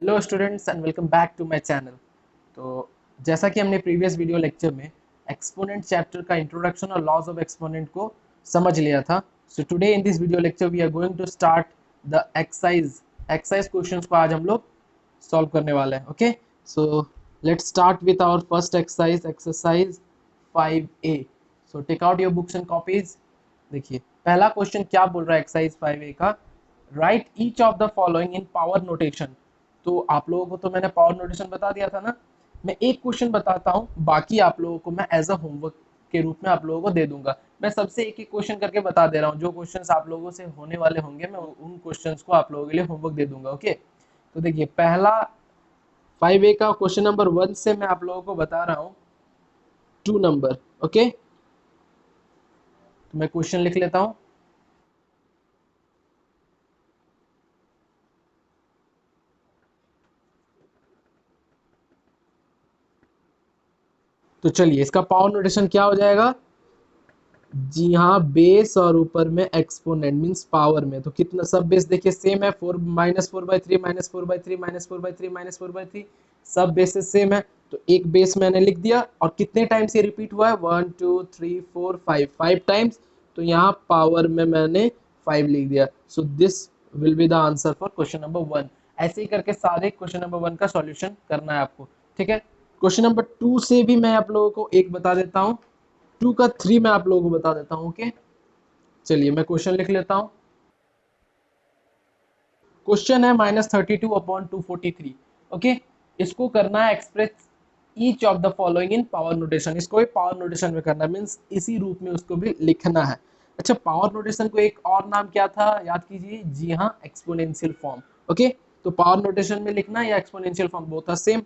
Hello students and welcome back to my channel. तो जैसा कि हमने प्रीवियस वीडियो लेक्चर में एक्सपोनेंट चैप्टर का इंट्रोडक्शन और लॉज ऑफ एक्सपोनेंट को समझ लिया था, so today in this video lecture we are going to start the exercise questions को आज हम लोग सॉल्व करने वाले हैं। Okay, so let's start with our first exercise 5A। So take out your books and copies. देखिए पहला question क्या बोल रहा है एक्सरसाइज 5A का, right each of the following in power notation. तो आप लोगों को तो मैंने पावर नोटेशन बता दिया था ना, मैं एक क्वेश्चन बताता हूँ, बाकी आप लोगों को मैं एज अ होमवर्क के रूप में आप लोगों को दे दूंगा। मैं सबसे एक एक क्वेश्चन करके बता दे रहा हूँ, जो क्वेश्चंस आप लोगों से होने वाले होंगे मैं उन क्वेश्चंस को आप लोगों के लिए होमवर्क दे दूंगा। ओके, तो देखिए पहला 5A का क्वेश्चन नंबर 1 से मैं आप लोगों को बता रहा हूँ 2 नंबर। ओके, तो मैं क्वेश्चन लिख लेता हूँ। तो चलिए इसका पावर नोटेशन क्या हो जाएगा। जी हाँ, बेस और ऊपर में एक्सपोनेंट मीन्स पावर में, तो कितना सब बेस देखिए सेम है, 4 -4/3 -4/3 -4/3 -4/3, सब बेसेस सेम है। तो एक बेस मैंने लिख दिया और कितने टाइम्स ये रिपीट हुआ है, 1 2 3 4 5, 5 टाइम्स। तो यहाँ पावर में मैंने 5 लिख दिया। So this will be the answer for question number 1। ऐसे ही करके सारे क्वेश्चन नंबर 1 का सॉल्यूशन करना है आपको। ठीक है, क्वेश्चन नंबर 2 से भी मैं आप लोगों को एक बता देता हूँ, 2 का 3 मैं आप लोगों को बता देता हूँ। ओके, चलिए मैं क्वेश्चन लिख लेता हूँ। क्वेश्चन है -32/243। ओके, इसको करना है express each of the following in power notation. इसको भी पावर नोटेशन में करना है, मीन्स इसी रूप में उसको भी लिखना है। अच्छा, पावर नोटेशन को एक और नाम क्या था याद कीजिए, जी हाँ एक्सपोनेंशियल फॉर्म। ओके, तो पावर नोटेशन में लिखना या exponential form both are same.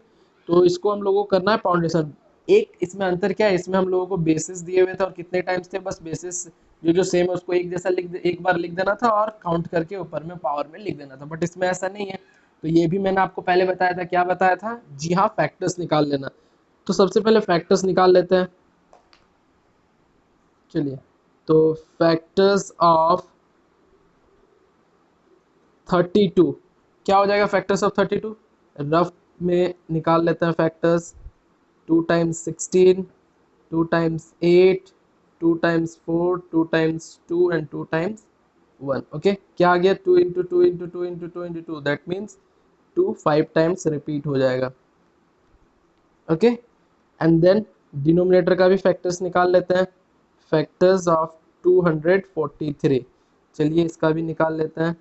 तो इसको हम लोगों को करना है पावर नोटेशन। एक इसमें अंतर क्या है, इसमें हम लोगों को बेसिस दिए हुए थे और कितने टाइम्स थे, बस बेसिस जो जो सेम है उसको एक जैसा एक बार लिख देना था और काउंट करके ऊपर में पावर में लिख देना था, बट इसमें ऐसा नहीं है। तो ये भी मैंने आपको पहले बताया था, क्या बताया था, जी हाँ फैक्टर्स निकाल लेना। तो सबसे पहले फैक्टर्स निकाल लेते हैं। चलिए, तो फैक्टर्स ऑफ 32 क्या हो जाएगा, फैक्टर्स ऑफ 32 रफ में निकाल लेते हैं factors. 2 times 16, 2 times 8, 2 times 4, 2 times 2 and 2 times 1। Okay, क्या आ गया, 2 into 2 into 2 into 2 into 2, that means 2 5 times repeat हो जाएगा। ओके, एंड देन डिनोमिनेटर का भी फैक्टर्स निकाल लेते हैं। फैक्टर्स ऑफ 243, चलिए इसका भी निकाल लेते हैं।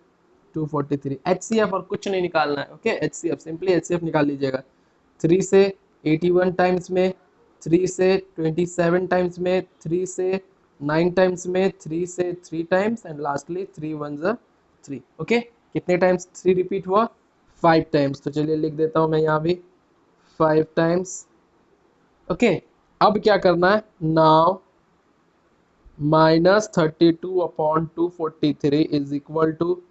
243 HCF और कुछ नहीं निकालना है। ओके, HCF सिंपली HCF निकाल लीजिएगा। 3 से 81 टाइम्स में, 3 से 27 टाइम्स में, 3 से 9 टाइम्स में, 3 से 3 टाइम्स एंड लास्टली 3 1 ज़ा 3। ओके, कितने टाइम्स 3 रिपीट हुआ, 5 टाइम्स। तो चलिए लिख देता हूँ मैं यहाँ भी 5 टाइम्स। ओके, अब क्या करना है, now -32/243 is equal to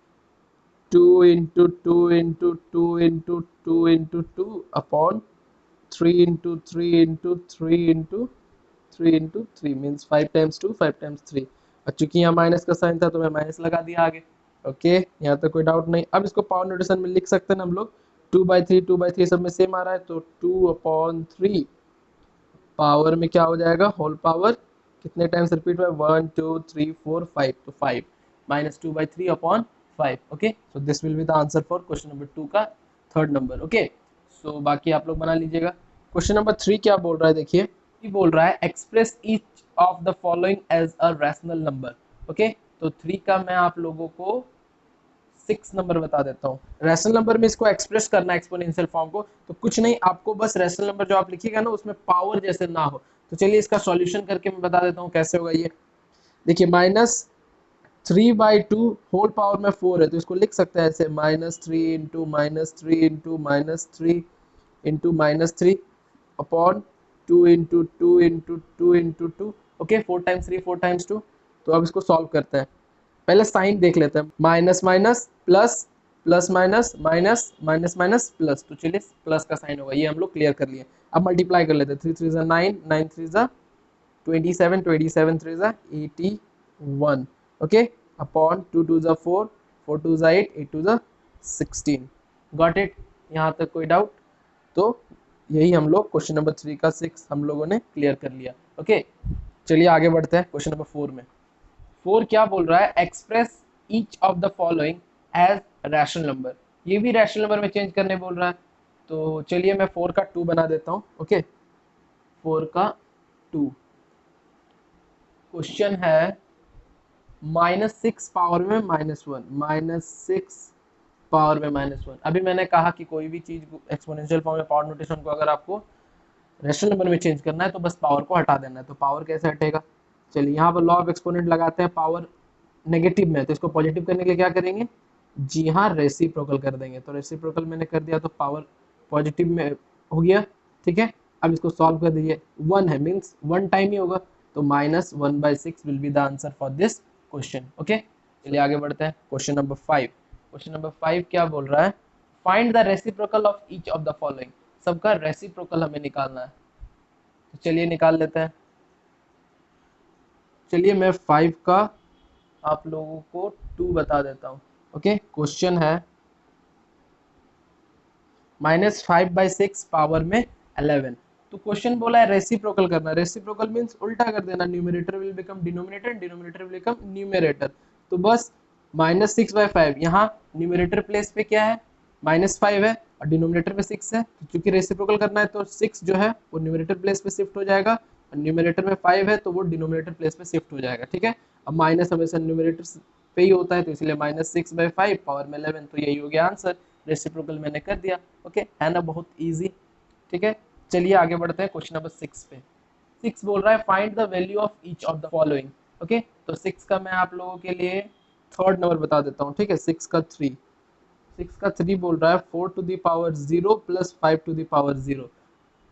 2 into 2 into 2 into 2 into 2 upon 3 into 3 into 3 into 3 into 3 means 5 times 2 5 times 3। और चूंकि यहाँ माइनस का साइन था तो मैं माइनस लगा दिया आगे। ओके, यहाँ तक कोई डाउट नहीं। अब इसको पावर नोटेशन में लिख सकते हैं ना हम लोग, 2/3 सब में सेम आ रहा है, तो 2/3 पावर में क्या हो जाएगा, होल पावर कितने टाइम्स रिपीट हुआ है, 1 2 3 4 5, तो 5 -2/3/5। Okay, so this will be the answer for question number 2 का थर्ड नंबर। ओके, सो बाकी आप लोग बना लीजिएगा। क्वेश्चन नंबर 3 क्या बोल रहा है, देखिए ये बोल रहा है express each of the following as a rational number. Okay, तो 3 का मैं आप लोगों को 6 नंबर बता देता हूँ। रैशनल नंबर में इसको एक्सप्रेस करना है एक्सपोनेंशियल फॉर्म को, तो कुछ नहीं, आपको बस रैशनल नंबर जो आप लिखिएगा ना उसमें पावर जैसे ना हो। तो चलिए इसका सॉल्यूशन करके मैं बता देता हूँ कैसे होगा ये। देखिए -3/2 होल पावर में 4 है, तो इसको लिख सकते हैं ऐसे, -3 into -3 into -3 into -3 upon 2 into 2 into 2 into 2। Okay, 4 times 3 4 times 2। तो अब इसको सॉल्व करते हैं। पहले साइन देख लेते हैं, minus minus plus, plus minus minus, minus minus plus, तो चलिए प्लस का साइन होगा, ये हम लोग क्लियर कर लिए। अब मल्टीप्लाई कर लेते हैं, 3 3 9, 9 3 27, 27 3 81। Okay, upon 2 2 4, 4 2 8, 8 2 16। Got it. यहाँ तक कोई डाउट? तो यही हम लोग क्वेश्चन नंबर 3 का 6 हम लोगों ने क्लियर कर लिया। ओके, चलिए आगे बढ़ते हैं क्वेश्चन नंबर 4 में। 4 क्या बोल रहा है? Express each of the following as rational number. ये भी रैशनल नंबर में चेंज करने बोल रहा है। तो चलिए मैं 4 का 2 बना देता हूँ। ओके, 4 का 2। क्वेश्चन है -6 पावर में -1, -6 पावर में -1। अभी मैंने कहा कि कोई भी चीज एक्सपोनेंशियल फॉर्म में पावर नोटेशन को अगर आपको रैशनल नंबर में चेंज करना है तो बस पावर को हटा देना है। तो पावर कैसे हटेगा? चलिए यहाँ पर लॉ ऑफ एक्सपोनेंट लगाते हैं। पावर नेगेटिव में तो इसको पॉजिटिव करने के लिए क्या करेंगे? जी हाँ, रेसिप्रोकल कर देंगे। तो रेसिप्रोकल मैंने कर दिया तो पावर पॉजिटिव में हो गया। ठीक है, अब इसको सॉल्व कर दीजिए। 1 है मीन्स 1 टाइम ही होगा, तो -1/6 will be the answer for this question. Okay, चलिए आगे बढ़ते हैं क्वेश्चन नंबर 5। क्वेश्चन नंबर 5 क्या बोल रहा है? Find the reciprocal of each of the following. सबका रेसिप्रोकल हमें निकालना है। तो चलिए निकाल लेते हैं। चलिए मैं 5 का आप लोगों को 2 बता देता हूँ। ओके, क्वेश्चन है -5/6 पावर में 11। तो क्वेश्चन बोला है रेसिप्रोकल करना। रेसिप्रोकल मीन्स उल्टा कर देना। Numerator will become denominator, denominator will become numerator. तो बस -6/5 यहाँ न्यूमरेटर प्लेस पे क्या है? -5 है और डिनोमिनेटर में 6 है। तो चूंकि रेसिप्रोकल करना है तो 6 जो है वो न्यूमरेटर प्लेस पे शिफ्ट हो जाएगा और न्यूमरेटर में 5 है तो वो डिनोमिनेटर प्लेस पे शिफ्ट हो जाएगा। ठीक है, अब माइनस हमेशा न्यूमरेटर पे ही होता है तो इसलिए -6/5 पावर में 11। तो यही हो गया आंसर। रेसिप्रोकल मैंने कर दिया। ओके, है ना बहुत इजी। ठीक है, चलिए आगे बढ़ते हैं क्वेश्चन नंबर 6 पे। 6 बोल रहा है find the value of each of the following. Okay, तो 6 का मैं आप लोगों के लिए थर्ड नंबर बता देता हूँ। ठीक है, 6 का 3। 6 का 3 बोल रहा है 4 to the power 0 plus 5 to the power 0।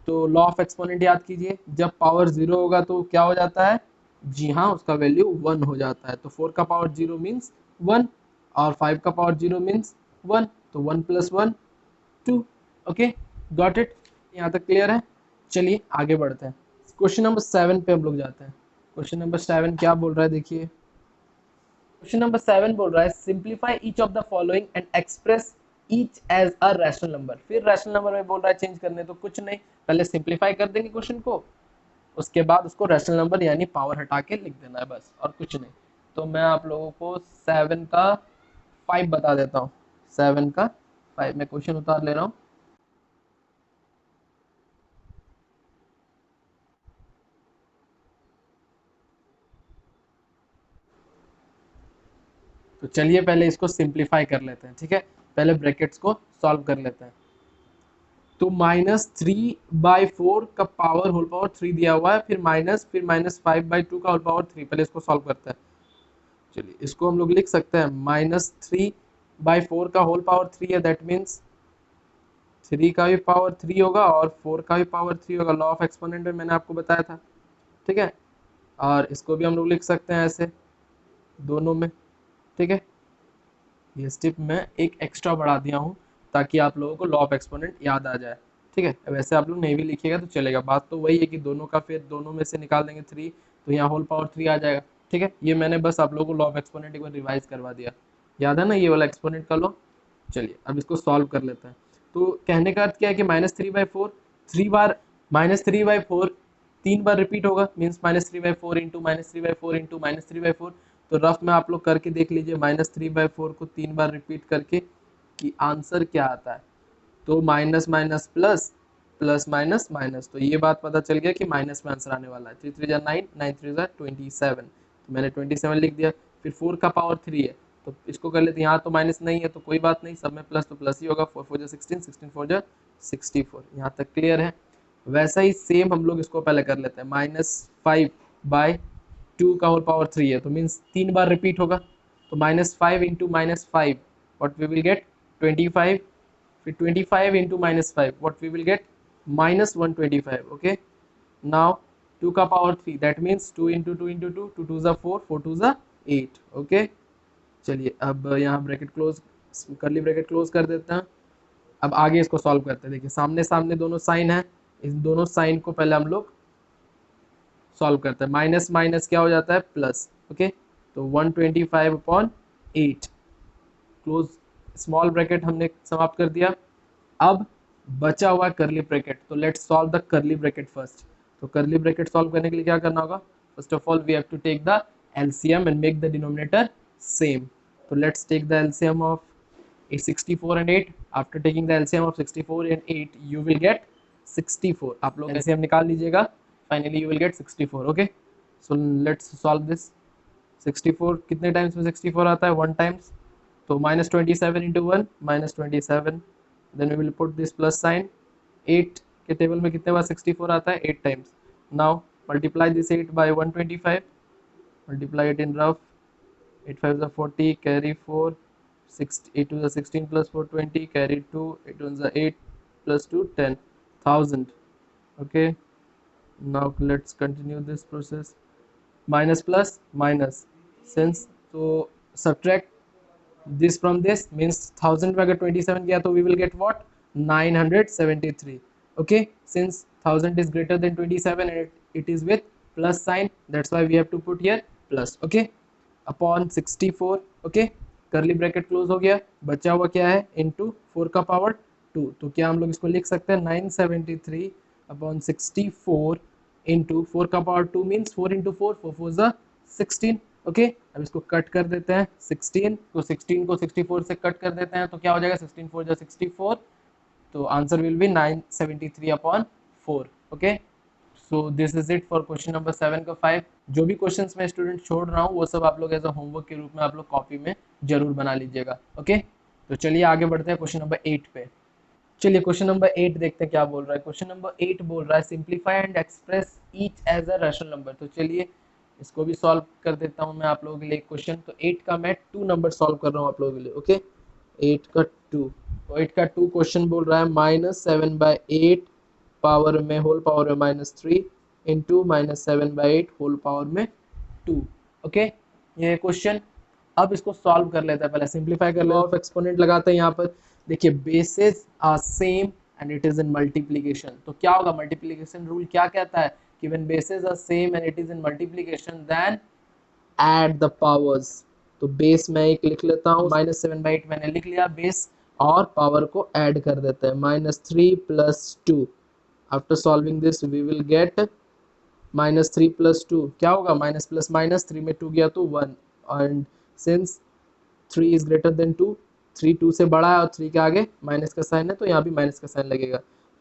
तो लॉ ऑफ एक्सपोनेंट याद कीजिए, जब पावर 0 होगा तो क्या हो जाता है? जी हाँ, उसका वैल्यू 1 हो जाता है। तो 4 का पावर 0 मीन्स 1 और 5 का पावर 0 मीन्स 1। तो 1 + 1 2। Okay, got it? यहाँ तक क्लियर है? चलिए आगे बढ़ते हैं। क्वेश्चन नंबर 7 पे हम लोग जाते हैं। क्वेश्चन नंबर 7 क्या बोल रहा है देखिए। क्वेश्चन नंबर 7 बोल रहा है simplify each of the following and express each as a rational number. फिर रैशनल नंबर में बोल रहा है चेंज करने। तो कुछ नहीं, पहले सिंप्लीफाई कर देंगे क्वेश्चन को, उसके बाद उसको रैशनल नंबर यानी पावर हटा के लिख देना है बस, और कुछ नहीं। तो मैं आप लोगों को 7 का 5 बता देता हूँ। 7 का 5 मैं क्वेश्चन उतार ले रहा हूँ। तो चलिए पहले इसको सिंप्लीफाई कर लेते हैं। ठीक है, पहले ब्रैकेट्स को सॉल्व कर लेते हैं। तो -3/4 का पावर होल पावर 3 दिया हुआ है, फिर -5/2 का होल पावर 3। पहले इसको सॉल्व करते हैं। चलिए इसको हम लोग लिख सकते हैं -3/4 का होल पावर 3 है, दैट मीन्स 3 का भी पावर 3 होगा और 4 का भी पावर 3 होगा। लॉ ऑफ एक्सपोनेंट में मैंने आपको बताया था। ठीक है, और इसको भी हम लोग लिख सकते हैं ऐसे दोनों में। ठीक है, ये स्टेप मैं एक एक्स्ट्रा बढ़ा दिया हूँ ताकि आप लोगों को लॉ ऑफ एक्सपोनेंट याद आ जाए। ठीक है, वैसे आप लोग नहीं भी लिखिएगा तो चलेगा। बात तो वही है कि दोनों का फिर दोनों में से निकाल देंगे 3, तो यहाँ होल पावर 3 आ जाएगा। ठीक है, ये मैंने बस आप लोगों को लॉ ऑफ एक्सपोनेंट एक बार रिवाइज करवा दिया। याद है ना ये वाला एक्सपोनेंट का लॉ? चलिए अब इसको सॉल्व कर लेते हैं। तो कहने का अर्थ क्या है कि -3/4 3 बार, -3/4 3 बार रिपीट होगा, मीन्स -3/4 इंटू -3/4 इंटू -3/4। तो रफ में आप लोग करके देख लीजिए -3/4 को 3 बार रिपीट करके कि आंसर क्या आता है। तो minus minus plus, plus minus minus, तो ये बात पता चल गया कि माइनस में आंसर आने वाला है। 3 3 9, 9 3 27, तो मैंने 27 लिख दिया। फिर 4 का पावर 3 है तो इसको कर लेते हैं। यहाँ तो माइनस नहीं है तो कोई बात नहीं, सब में प्लस तो प्लस ही होगा। 4 4 16, 16 4 64। यहाँ तक क्लियर है? वैसा ही सेम हम लोग इसको पहले कर लेते हैं। -5/2 का होल पावर 3 है तो मीन्स 3 बार रिपीट होगा। तो -5 into -5 what we will get 25। फिर 25 into -5 what we will get -125। Okay, now 2 का power 3 that means 2 into 2 into 2, 2 2 4, 4 2 8। Okay, चलिए अब यहाँ ब्रैकेट क्लोज, करली ब्रैकेट क्लोज कर देते हैं। अब आगे इसको सॉल्व करते हैं। देखिए सामने सामने दोनों साइन है, इन दोनों साइन को पहले हम लोग सॉल्व करते हैं। माइनस माइनस क्या हो जाता है? प्लस। ओके, तो 125/8 क्लोज, स्मॉल ब्रैकेट हमने समाप्त कर दिया। अब बचा हुआ करली ब्रैकेट, तो लेट्स सॉल्व द करली ब्रैकेट फर्स्ट। तो करली ब्रैकेट सॉल्व करने के लिए क्या करना होगा, first of all we have to take the LCM and make the denominator same. तो let's take the LCM of 64 and 8. After taking the LCM of 64 and 8 you will get 64. आप लोग LCM निकाल लीजिएगा, finally you will get 64. Okay, so let's solve this. 64 कितने times में 64 आता है, 1 times, तो -27 into 1 -27, then we will put this plus sign. 8 के टेबल में कितने बार 64 आता है, 8 times. Now multiply this 8 by 125, multiply it in rough, 8 5 is 40, carry 4, 6 8 to the 16 plus 4 20, carry 2, 8 1 is 8 plus 2 10, 1000. Okay, now let's continue this process. Minus plus minus, since so subtract this from this means 1000 में अगर 27 गया तो we will get what, 973. Okay, since 1000 is greater than 27 and it is with plus sign, that's why we have to put here plus. Okay, upon 64. Okay, करली bracket close हो गया, बचा हुआ क्या है, इनटू 4 का पावर 2, तो क्या हम लोग इसको लिख सकते हैं 973 अपॉन 64 इंटू 4 का पावर 2 मीन्स 4 इंटू 4, 4 4 ज़ा 16. ओके, अब इसको कट कर देते हैं, 16 को 64 से कट कर देते हैं, तो क्या हो जाएगा, 16 4 ज़ा 64, तो answer will be 973 upon 4. Okay, so this is it for question number 7 का 5. जो भी क्वेश्चंस मैं स्टूडेंट छोड़ रहा हूँ वो सब आप लोग एज अ होमवर्क के रूप में आप लोग कॉपी में जरूर बना लीजिएगा. ओके, तो चलिए आगे बढ़ते हैं क्वेश्चन नंबर 8 पे. चलिए क्वेश्चन नंबर 8 देखते हैं क्या बोल रहा है. क्वेश्चन नंबर 8 बोल रहा है simplify and express each as a rational number. तो चलिए इसको भी सॉल्व कर देता हूँ मैं आप लोगों के लिए क्वेश्चन. तो 8 का मैं 2 नंबर सॉल्व कर रहा हूँ आप लोगों के लिए. ओके, 8 का 2, तो 8 का 2 क्वेश्चन बोल रहा है -7/8 पावर में होल पावर में -3 इंटू -7/8 होल पावर में 2. ओके, ये क्वेश्चन. अब इसको सॉल्व कर लेते हैं, पहले सिंप्लीफाई कर लेते हैं. ऑफ एक्सपोनेंट लगाते हैं यहाँ पर. देखिए basis are same and it is in multiplication. तो क्या होगा, मल्टीप्लीकेशन रूल क्या कहता है कि when basis are same and it is in multiplication then add the powers. तो बेस मैं एक लिख लेता हूँ, -7/8 मैंने लिख लिया बेस, और पावर को ऐड कर देते हैं, -3 + 2. After solving this we will get -3 + 2 क्या होगा, माइनस प्लस माइनस, 3 में 2 गया तो 1, and since 3 is greater than 2, 3 2 से बड़ा है और 3 के आगे माइनस का साइन है, तो यहाँ भी माइनस का साइन लगेगा,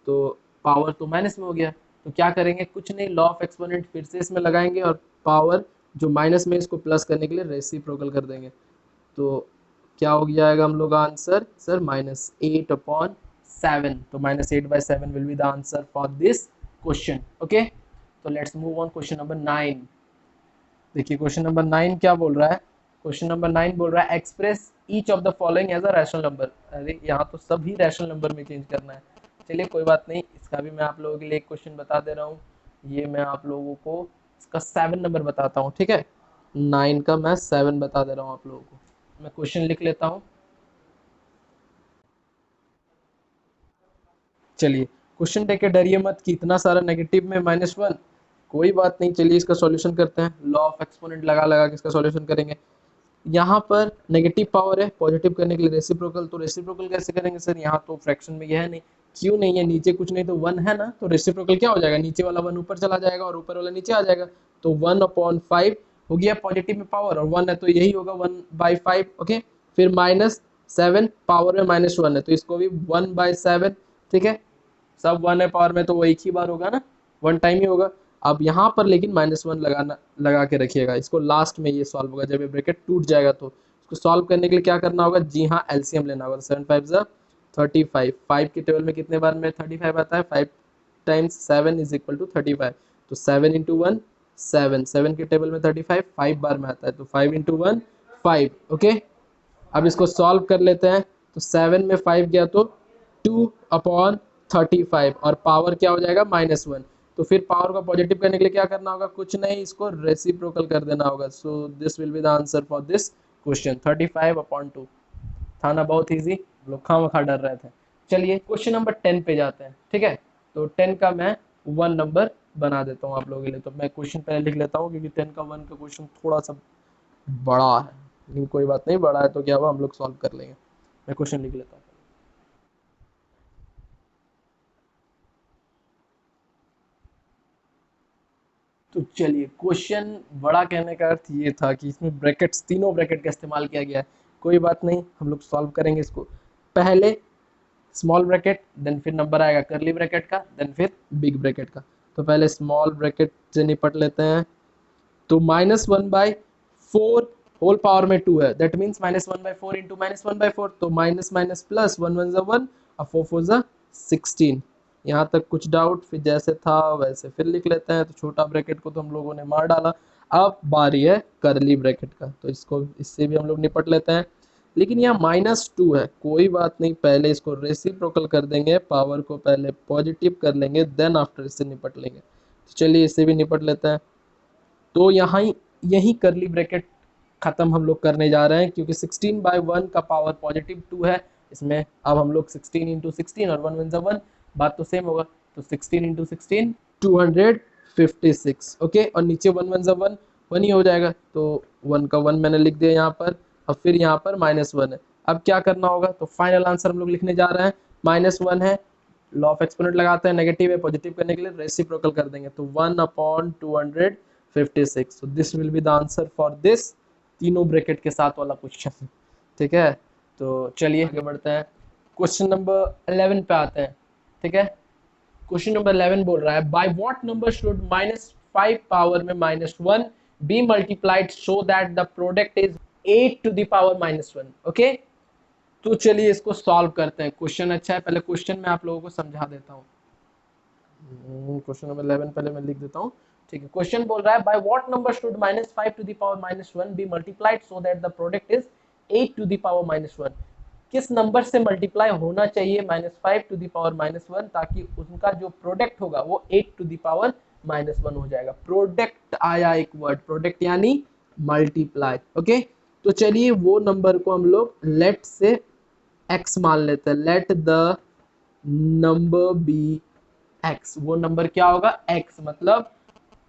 तो पावर तो माइनस में हो गया. तो क्या करेंगे, कुछ नहीं, लॉ ऑफ एक्सपोनेंट फिर से इसमें लगाएंगे और पावर जो माइनस में इसको प्लस करने के लिए रेसिप्रोकल कर देंगे. तो क्या हो जाएगा हम लोग आंसर, सर -8/7. तो -8/7 will be the answer for this question. Okay, तो let's move on question number 9. देखिए क्वेश्चन नंबर 9 क्या बोल रहा है. क्वेश्चन नंबर 9 बोल रहा है express each of the following as a rational number. अरे यहाँ तो सभी रैशनल नंबर में चेंज करना है. चलिए कोई बात नहीं, इसका भी मैं आप लोगों के लिए एक क्वेश्चन बता दे रहा हूँ. ये मैं आप लोगों को इसका 7 नंबर बताता हूँ, ठीक है. 9 का मैं 7 बता दे रहा हूँ आप लोगों को. मैं क्वेश्चन लिख लेता हूँ. चलिए क्वेश्चन देख के डरिए मत कि इतना सारा नेगेटिव में -1, कोई बात नहीं. चलिए इसका सॉल्यूशन करते हैं, लॉ ऑफ एक्सपोनेंट लगा लगा के इसका सॉल्यूशन करेंगे. यहाँ पर नेगेटिव पावर है, पॉजिटिव करने के लिए रेसिप्रोकल. तो रेसिप्रोकल कैसे करेंगे सर, यहाँ तो फ्रैक्शन में यह है नहीं, क्यों नहीं है, नीचे कुछ नहीं तो 1 है ना, तो रेसिप्रोकल क्या हो जाएगा, नीचे वाला 1 ऊपर चला जाएगा और ऊपर वाला नीचे आ जाएगा. तो 1/5 हो गया पॉजिटिव में पावर, और 1 है तो यही होगा 1/5. ओके, फिर -7 पावर में -1 है तो इसको भी 1/7. ठीक है, सब 1 है पावर में तो वो एक ही बार होगा ना, 1 टाइम ही होगा. अब यहाँ पर लेकिन -1 लगाना, लगा के रखिएगा, इसको लास्ट में ये सॉल्व होगा जब ये ब्रैकेट टूट जाएगा. तो इसको सॉल्व करने के लिए क्या करना होगा, जी हाँ एलसीएम लेना होगा. 7 5 ज़ा 35, 5 के टेबल में कितने बार में 35 आता है, 5 टाइम्स 7 इज इक्वल टू 35. तो 7 इंटू 1 7, 7 के टेबल में 35 5 बार में आता है, तो 5 इंटू 1 5. ओके, अब इसको सॉल्व कर लेते हैं. तो 7 में 5 गया तो 2/35, और पावर क्या हो जाएगा, -1. तो फिर पावर को पॉजिटिव करने के लिए क्या करना होगा, कुछ नहीं, इसको रेसिप्रोकल कर देना होगा. So this will be the answer for this question. 35/2 था ना, बहुत ईजी, लोग खामखा डर रहे थे. चलिए क्वेश्चन नंबर 10 पे जाते हैं. ठीक है, तो 10 का मैं 1 नंबर बना देता हूँ आप लोगों के लिए. तो मैं क्वेश्चन पहले लिख लेता हूँ क्योंकि 10 का 1 का क्वेश्चन थोड़ा सा बड़ा है, लेकिन कोई बात नहीं, बड़ा है तो क्या हुआ, हम लोग सॉल्व कर लेंगे. मैं क्वेश्चन लिख लेता हूँ. चलिए क्वेश्चन बड़ा कहने का अर्थ ये था कि इसमें ब्रैकेट्स, तीनों ब्रैकेट का इस्तेमाल किया गया है। कोई बात नहीं, हम लोग सॉल्व करेंगे इसको। पहले स्मॉल ब्रैकेट, देन फिर नंबर आएगा कर्ली ब्रैकेट का, देन फिर बिग ब्रैकेट का। तो पहले स्मॉल ब्रैकेट से निपट लेते हैं। तो -1/4 होल पावर में 2 है, दैट मीन्स -1/4 इंटू -1/4, तो माइनस माइनस प्लस, 1 1 1 और 4 4 16। यहाँ तक कुछ डाउट? फिर जैसे था वैसे फिर लिख लेते हैं। तो छोटा ब्रैकेट को तो हम लोगों ने मार डाला, अब बारी है कर्ली ब्रैकेट का, तो इसको, इससे भी हम लोग निपट लेते हैं। लेकिन यहाँ -2 है, कोई बात नहीं, पहले इसको रेसिप्रोकल कर देंगे, पावर को पहले पॉजिटिव कर लेंगे, देन आफ्टर इससे निपट लेंगे। तो चलिए इससे भी निपट लेते हैं। तो यहाँ यही कर्ली ब्रैकेट खत्म हम लोग करने जा रहे हैं, क्योंकि 16/1 का पावर +2 है इसमें। अब हम लोग 16 इंटू 16 और 1 1 1, बात तो सेम होगा। तो 16 इंटू 16 256, ओके। और नीचे 1 1 1 1 ही हो जाएगा, तो 1 का 1 मैंने लिख दिया यहाँ पर। और फिर यहाँ पर -1 है। अब क्या करना होगा? तो फाइनल आंसर हम लोग लिखने जा रहे हैं। -1 है, लॉ ऑफ एक्सपोनेंट लगाते हैं, नेगेटिव है, पॉजिटिव करने के लिए रेसिप्रोकल कर देंगे, तो 1/256। so this will be the answer for this तीनों ब्रैकेट के साथ वाला क्वेश्चन। ठीक है, तो चलिए आगे बढ़ते हैं। क्वेश्चन नंबर 11 पे आते हैं। ठीक है, क्वेश्चन नंबर 11 बोल रहा है, by what number should -5 power में -1 be multiplied so that the product is 8 to the power -1। Okay, तो चलिए इसको सॉल्व करते हैं। क्वेश्चन अच्छा है, पहले क्वेश्चन मैं आप लोगों को समझा देता हूँ। क्वेश्चन नंबर 11 पहले मैं लिख देता हूँ। ठीक है, क्वेश्चन बोल रहा है, by what number should -5 to the power -1 be multiplied so that the product is 8 to the power -1। किस नंबर से मल्टीप्लाई होना चाहिए -5 टू द पावर -1 ताकि उनका जो प्रोडक्ट होगा वो 8 टू द पावर -1 हो जाएगा। प्रोडक्ट आया एक वर्ड, प्रोडक्ट यानी मल्टीप्लाई। ओके, तो चलिए वो नंबर को हम लोग लेट से x मान लेते हैं। Let the number be x, वो नंबर क्या होगा? x, मतलब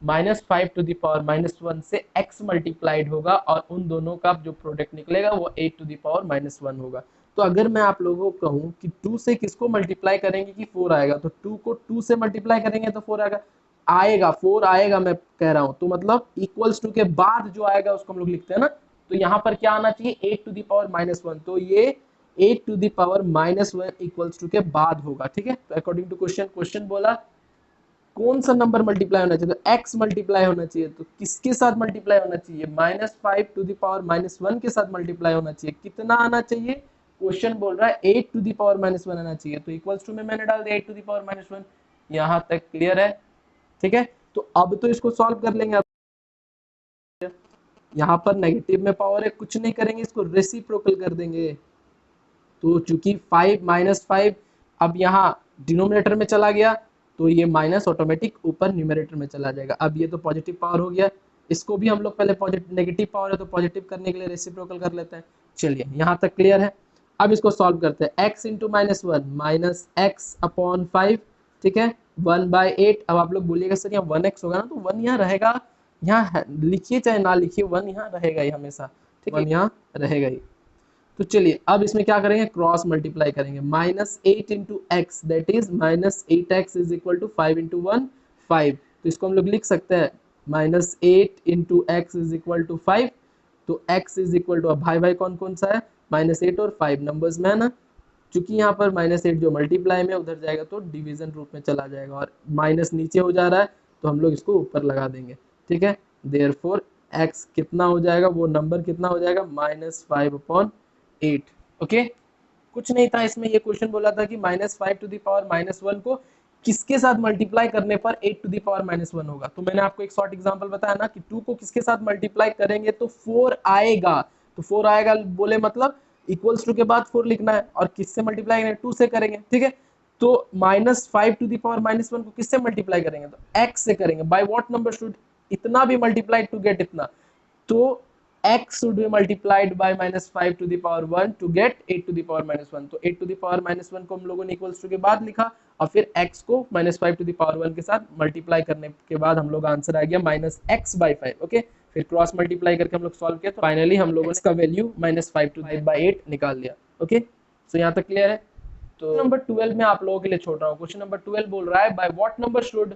-5 टू द पावर -1 से x मल्टीप्लाइड होगा और उन दोनों का जो प्रोडक्ट निकलेगा वो 8 टू द पावर -1 होगा। तो अगर मैं आप लोगों को कहूँ कि 2 से किसको मल्टीप्लाई करेंगे कि 4 आएगा, तो 2 को 2 से मल्टीप्लाई करेंगे तो 4 आएगा 4 आएगा, मैं कह रहा हूँ। तो मतलब इक्वल्स टू के बाद जो आएगा उसको हम लोग लिखते हैं ना, तो यहाँ पर क्या आना चाहिए? 8 टू द पावर -1, तो ये 8 to the power -1 equals to के बाद होगा। ठीक है, तो अकॉर्डिंग टू क्वेश्चन बोला कौन सा नंबर मल्टीप्लाई होना चाहिए? तो x मल्टीप्लाई होना चाहिए। तो किसके साथ मल्टीप्लाई होना चाहिए? -5 टू द पावर -1 के साथ मल्टीप्लाई होना चाहिए। कितना आना चाहिए? क्वेश्चन बोल रहा है 8 टू द पावर -1 आना चाहिए, तो इक्वल्स टू में मैंने डाल दिया 8 टू द पावर -1। यहाँ तक क्लियर है? ठीक है, तो अब तो इसको सॉल्व कर लेंगे। यहाँ पर नेगेटिव में पावर है, कुछ नहीं करेंगे, इसको रेसिप्रोकल कर देंगे। तो चूंकि 5 -5 अब यहाँ डिनोमिनेटर में चला गया, तो ये माइनस ऑटोमेटिक ऊपर न्यूमरेटर में चला जाएगा। अब ये तो पॉजिटिव पावर हो गया, इसको भी हम लोग पहले पॉजिटिव, नेगेटिव पावर है तो पॉजिटिव करने के लिए रेसिप्रोकल कर लेते हैं। चलिए यहाँ तक क्लियर है। अब इसको सॉल्व करते हैं। x इंटू -1 -x/5, ठीक है, 1/8। अब आप लोग बोलिएगा सर यहाँ 1x होगा ना, तो 1 यहाँ रहेगा, यहाँ लिखिए चाहे ना लिखिए, 1 यहाँ रहेगा ही हमेशा। ठीक है, 1 यहाँ रहेगा ही। तो चलिए अब इसमें क्या करेंगे? क्रॉस मल्टीप्लाई करेंगे। -8 into x, that is -8x is equal to 5 into 1 5। तो इसको हम लोग लिख सकते हैं -8 into x is equal to 5। तो x इज इक्वल टू, अब भाई भाई कौन कौन सा है? -8 और 5 नंबर्स में है ना। चूंकि यहाँ पर -8 जो मल्टीप्लाई में उधर जाएगा तो डिवीजन रूप में चला जाएगा, और माइनस नीचे हो जा रहा है तो हम लोग इसको ऊपर लगा देंगे। ठीक है, देयरफॉर x कितना हो जाएगा? वो नंबर कितना हो जाएगा? -5/8। ओके, कुछ नहीं था इसमें। ये क्वेश्चन बोला था कि -5 टू द पावर -1 को किसके साथ मल्टीप्लाई करने पर 8 टू द पावर -1 होगा। तो मैंने आपको एक शॉर्ट एग्जांपल बताया ना कि 2 को किसके साथ मल्टीप्लाई करेंगे तो 4 आएगा। तो 4 आएगा बोले मतलब इक्वल्स टू के बाद 4 लिखना है, और किससे मल्टीप्लाई करेंगे? 2 से करेंगे। ठीक है, तो -5 टू द पावर -1 को किससे मल्टीप्लाई करेंगे? तो x से करेंगे। बाय व्हाट नंबर शुड इतना भी मल्टीप्लाई टू गेट इतना? तो x should be multiplied by -5 to the power 1 to get 8 to the power -1। तो 8 to the power -1 को हम लोगों ने इक्वल्स टू के बाद लिखा, और फिर x को -5 to the power 1 के साथ मल्टीप्लाई करने के बाद हम लोग आंसर आ गया -x/5। ओके, फिर क्रॉस मल्टीप्लाई करके हम लोग सॉल्व किया, तो फाइनली हम लोगों ने इसका वैल्यू -5 to the 8 निकाल लिया। ओके, सो यहाँ तक क्लियर है। तो नंबर 12 में आप लोगों के लिए छोड़ रहा हूँ। क्वेश्चन नंबर 12 बोल रहा है, by what number should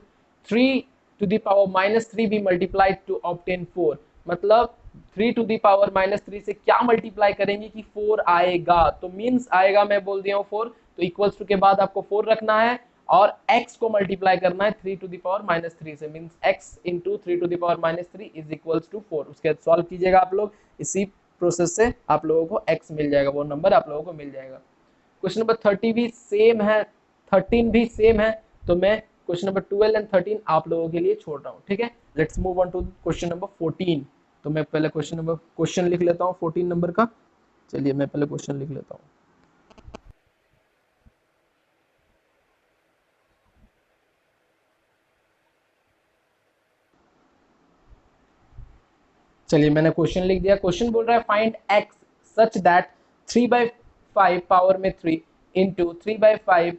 3 to the power -3 be multiplied to obtain 4, मतलब 3 टू द पावर -3 से क्या मल्टीप्लाई करेंगे कि 4 आएगा, तो मीन्स आएगा, मैं बोल दिया हूँ 4, तो इक्वल्स टू के बाद आपको 4 रखना है और x को मल्टीप्लाई करना है 3 टू द पावर -3 से, means x into 3 to the power -3 is equals to 4। उसके बाद सॉल्व कीजिएगा आप लोग, इसी प्रोसेस से आप लोगों को x मिल जाएगा, वो नंबर आप लोगों को मिल जाएगा। क्वेश्चन नंबर 30 भी सेम है, 13 भी सेम है, तो मैं क्वेश्चन नंबर 12 एंड 13 आप लोगों के लिए छोड़ रहा हूँ, ठीक है। Let's move on to question number 14। तो मैं पहले क्वेश्चन लिख लेता हूँ 14 नंबर का। चलिए मैं पहले क्वेश्चन लिख लेता हूँ। चलिए मैंने क्वेश्चन लिख दिया। क्वेश्चन बोल रहा है find x such that 3/5 power में 3 into 3/5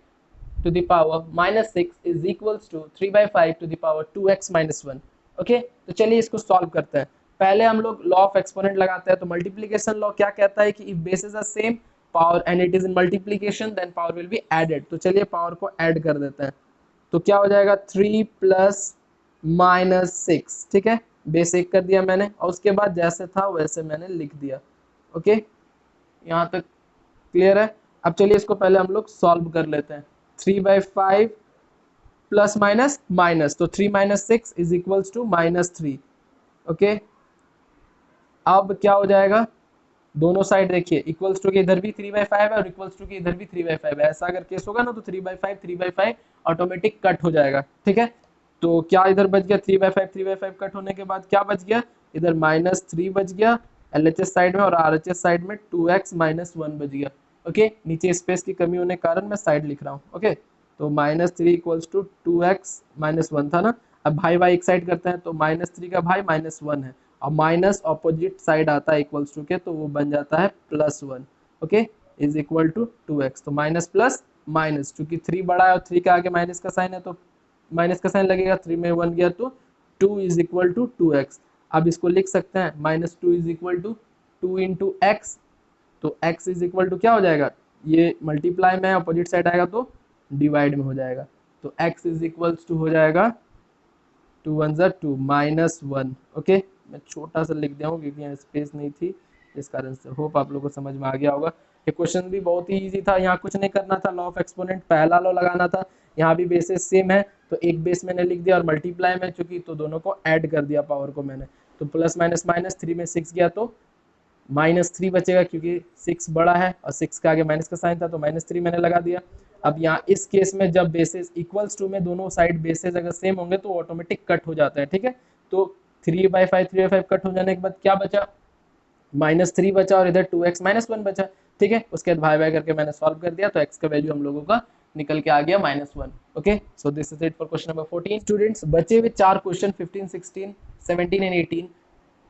to the power -6 is equals to 3/5 to the power 2x - 1। Okay, तो चलिए इसको सॉल्व करते हैं। पहले हम लोग लॉ ऑफ एक्सपोनेंट लगाते हैं। तो मल्टीप्लिकेशन लॉ क्या कहता है कि if bases are same power and it is in multiplication then power will be added. तो चलिए पावर को ऐड कर देते हैं। तो क्या हो जाएगा 3 + -6, ठीक है, बेस 1 कर दिया मैंने और उसके बाद जैसे था वैसे मैंने लिख दिया। ओके, यहाँ तक क्लियर है। अब चलिए इसको पहले हम लोग सॉल्व कर लेते हैं। 3/5 प्लस माइनस माइनस, तो 3 - 6 इज इक्वल्स टू -3। ओके, अब क्या हो जाएगा, दोनों साइड देखिए, इक्वल्स टू के इधर भी 3/5 है और इक्वल्स टू के इधर भी 3/5 है। ऐसा अगर केस होगा ना तो 3/5 ऑटोमेटिक कट हो जाएगा, ठीक है। तो क्या इधर बच गया 3/5 कट होने के बाद क्या बच गया, इधर -3 बच गया LHS साइड में और RHS साइड में 2x - 1 बच गया। ओके, नीचे स्पेस की कमी होने के कारण मैं साइड लिख रहा हूँ। ओके, तो -3 इक्वल्स टू 2x - 1 था ना। अब भाई भाई एक साइड करते हैं, तो -3 का भाई -1 है और माइनस ऑपोजिट साइड आता है इक्वल्स टू के, तो वो बन जाता है +1। Okay, is equal to 2x। तो माइनस प्लस माइनस, चूंकि 3 बड़ा है और 3 के आगे माइनस का साइन है तो माइनस का साइन लगेगा, 3 में 1 गया तो 2 इज इक्वल टू 2x। अब इसको लिख सकते हैं -2 is equal to 2 into x. तो x इज इक्वल टू क्या हो जाएगा, ये मल्टीप्लाई में अपोजिट साइड आएगा तो डिवाइड में हो जाएगा। तो x इज इक्वल टू हो जाएगा 2 1 ज़ा 2 -1। ओके, मैं छोटा सा लिख दिया हूँ क्योंकि यहाँ स्पेस नहीं थी, इस कारण से। होप आप लोगों को समझ में आ गया होगा। ये क्वेश्चन भी बहुत ही इजी था, यहाँ कुछ नहीं करना था, लॉ ऑफ एक्सपोनेंट पहला लॉ लगाना था। यहाँ भी बेसेस सेम है तो एक बेस मैंने लिख दिया और मल्टीप्लाई में चूंकि तो दोनों को ऐड कर दिया पावर को मैंने। तो प्लस माइनस माइनस, 3 में 6 गया तो -3 बचेगा क्योंकि 6 बड़ा है और 6 के आगे माइनस का साइन था तो -3 मैंने लगा दिया। अब यहाँ इस केस में जब बेसेस इक्वल्स टू में दोनों साइड बेसेस अगर सेम होंगे तो ऑटोमेटिक कट हो जाता है, ठीक है। तो 3/5 कट हो जाने के बाद क्या बचा, -3 बचा और इधर 2x - 1 बचा, ठीक है। उसके बाद भाई भाई करके मैंने सॉल्व कर दिया तो x का वैल्यू हम लोगों का निकल के आ गया -1। Okay, so this is it for question number 14। Students, बचे हुए 4 क्वेश्चन 15 16 17 एंड 18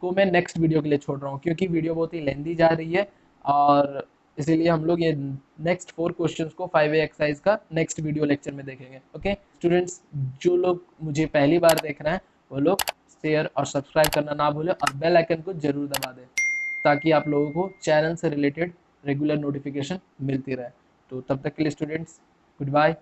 को मैं नेक्स्ट वीडियो के लिए छोड़ रहा हूँ क्योंकि वीडियो बहुत ही लेंदी जा रही है और इसीलिए हम लोग ये नेक्स्ट 4 क्वेश्चंस को 5A एक्सरसाइज का नेक्स्ट वीडियो लेक्चर में देखेंगे। ओके स्टूडेंट्स, जो लोग मुझे पहली बार देख रहे हैं वो लोग शेयर और सब्सक्राइब करना ना भूलें और बेल आइकन को जरूर दबा दें ताकि आप लोगों को चैनल से रिलेटेड रेगुलर नोटिफिकेशन मिलती रहे। तो तब तक के लिए स्टूडेंट्स, गुड बाय।